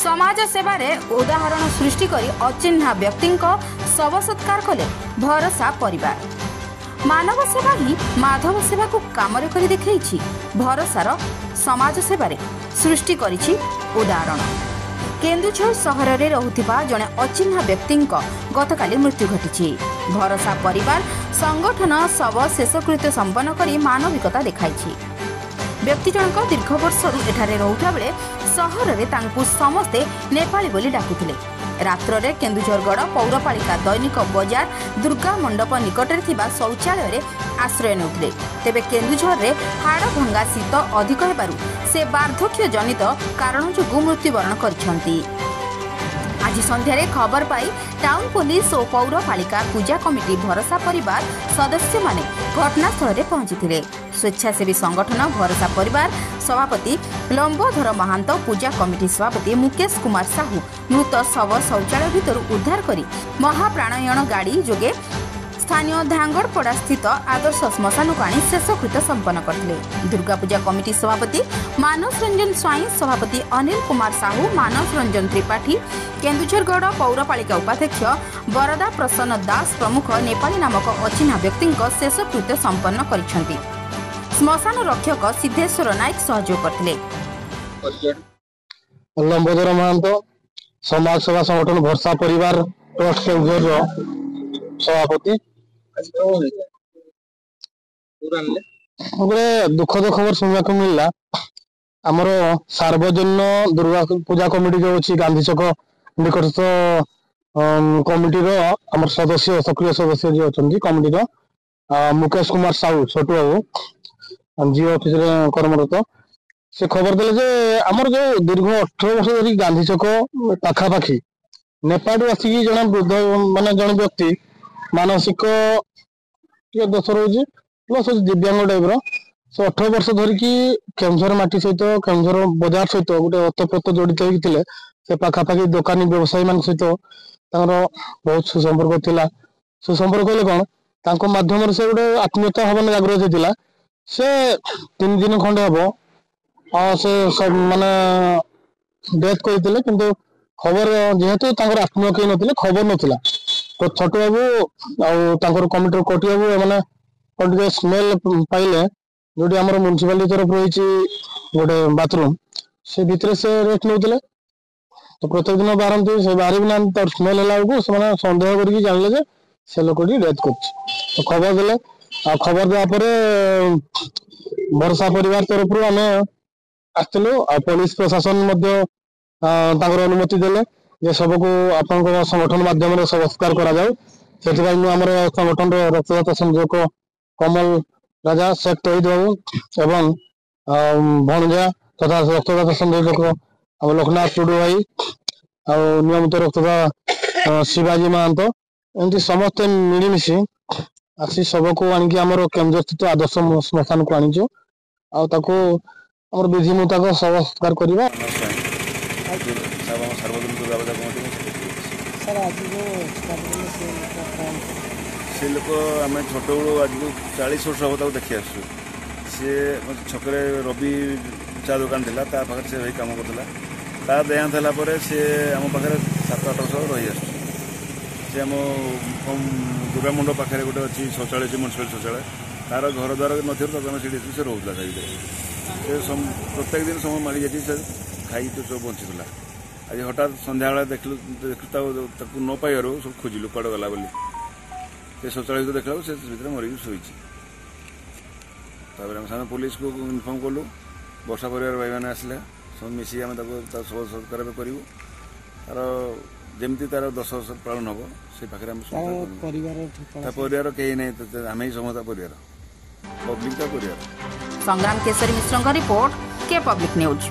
समाज सेवार उदाहरण सृष्टि करी अचिन्हा व्यक्ति शव सत्कार कले भरोसा परिवार। मानव सेवा ही माधव सेवा को काम कर देखी भरोसार समाज सेवार सृष्टि करिछि उदाहरण। केन्दुझर सहर में रहुथिबा जड़े अचिन्हा व्यक्ति गतकाली मृत्यु घटी। भरोसा परिवार संगठन शव शेषकृत्य संपन्न कर मानविकता देखाई। व्यक्ति जनक दीर्घ वर्षरू एठारे रहुता बेले सहर में तांकु समस्ते नेपाली बोली डाकुथिले। रात्र रे केन्दुझरगढ़ पौरपालिका दैनिक बजार दुर्गा मंडप निकटरे थिबा शौचालय रे आश्रय नेउथिले। तेबे केन्दुझर रे हाड़ भंगा शीत अधिक हेबारु से वार्धक्य जनित कारण जोगु मृत्युवरण करिसंती। आज संध्यारे खबर पाई टाउन पुलिस और पौरपालिका पूजा कमिटी भरोसा परिवार सदस्य माने घटनास्थल में पहुंची। स्वेच्छासेवी संगठन भरोसा परिवार सभापति लंबोधर महांत पूजा कमिटी सभापति मुकेश कुमार साहू मृत शव शौचालय भितर उद्धार करी महाप्राणयन गाड़ी जोगे स्थानीय धांगड़पड़ा स्थित आदर्श श्मशान को आनी शेषकृत्य संपन्न करते। दुर्गा पूजा कमिटी सभापति मानस रंजन स्वाई, सभापति अनिल कुमार साहू, मानस रंजन त्रिपाठी, केन्दुझरगढ़ पौरपालिका उपाध्यक्ष बरदा प्रसन्न दास प्रमुख नेपाली नामक अचिन्हा व्यक्ति शेषकृत्य संपन्न करिसेंती। श्मशान रक्षक सिद्धेश्वर नायक सहयोग करथिले। लंबोदर महांत समाज सेवा संगठन भरोसा परिवार ट्रस्ट सभापति। दुखद खबर सुनने को मिलला आमर सार्वजनिक दुर्गा पूजा कमिटी जो अच्छी गांधी छक निकटस्थ कमिटी आम सदस्य सक्रिय सदस्य जी अच्छा कमिटी मुकेश कुमार साहू छोटू बाबू जी ऑफिस कर्मरत से खबर देले जे आमर जो दीर्घ 18 वर्ष धरी गांधी छक पाखापाखि नेपाल आसिकी जन वृद्ध माने जन व्यक्ति मानसिक दोष रोचे प्लस दिव्यांग टाइप से 18 वर्ष धरिकी केन्दुझर माटी सहित केन्दुझर बजार सहित गोटे ओतप्रोत जड़ित होते से पाखापाखि दोकानी व्यवसायी मान सहित बहुत सुसंपर्क थिला। सुसंपर्क हेले कौन तांको माध्यम से गोटे आत्मीयता भावना जागृत होता। से 3 दिन खंडे हम से माने डेथ करते किंतु खबर जेहेतु आत्मीय कहीं नथिले खबर नथिला तो छोटू बाबू कमिटर कोटी बाबू मैंने स्मेल पाइले जो म्यूनिसिपालिटी तरफ रही गोटे बाथरूम से भितर से रेस्ट नौते तो प्रत्येक दिन बाहर से बाहर भी ना स्मेल है सन्देह करके जानले से लोकटी डेथ कर खबर देले। खबर देवापर भरोसा परिवार तरफ आम आसलु पुलिस प्रशासन अनुमति देले जे सबको आपन संगठन माध्यम संस्कार करा जाऊ। से आमर संगठन रक्तदाता संयोजक कमल राजा शेख तहिद बाबू एवं भणजा तथा रक्तदाता संयोजक लोकनाथ टुडू भाई नियमित रक्तदाता शिवाजी महांत एमती समस्ते मिलमिशि आसी सबको आणिकी आमर केन्दुझर स्थित आदर्श श्मशान को आनीचु आमर विधि मुताबिक संस्कार करवा। से लोक आम छोट बड़ू आज को 40 वर्ष हम देखी आसु सी छकरे रवि चा दुकान था पाखे से काम करता देहांत है सी आम पाखे 7-8 वर्ष रही आस आम दुर्गा मंडप पाखे गोटे अच्छी शौचालय म्यूनिसिपाल शौचालय तार घर द्वार नथी से रोला से प्रत्येक दिन समय मारी जाती से खाई तो सब बचीला। आज हठात संध्या देखलु न पाइबार सब खोजिलु कड़ गला बोली से शौचालय तो देखला से भीतर मरी शोई सामने पुलिस को इनफर्म कलु। वर्षा परिवार भाई मैंने आसले सब मिसी आम शव सत्कार करूँ तार जमी तार 10 वर्ष पालन हम से पाखे परिवार कहीं नहीं आम ही समस्त परिवार पब्लिक परिवार। संग्राम केसरी मिश्र रिपोर्ट के पब्लिक न्यूज।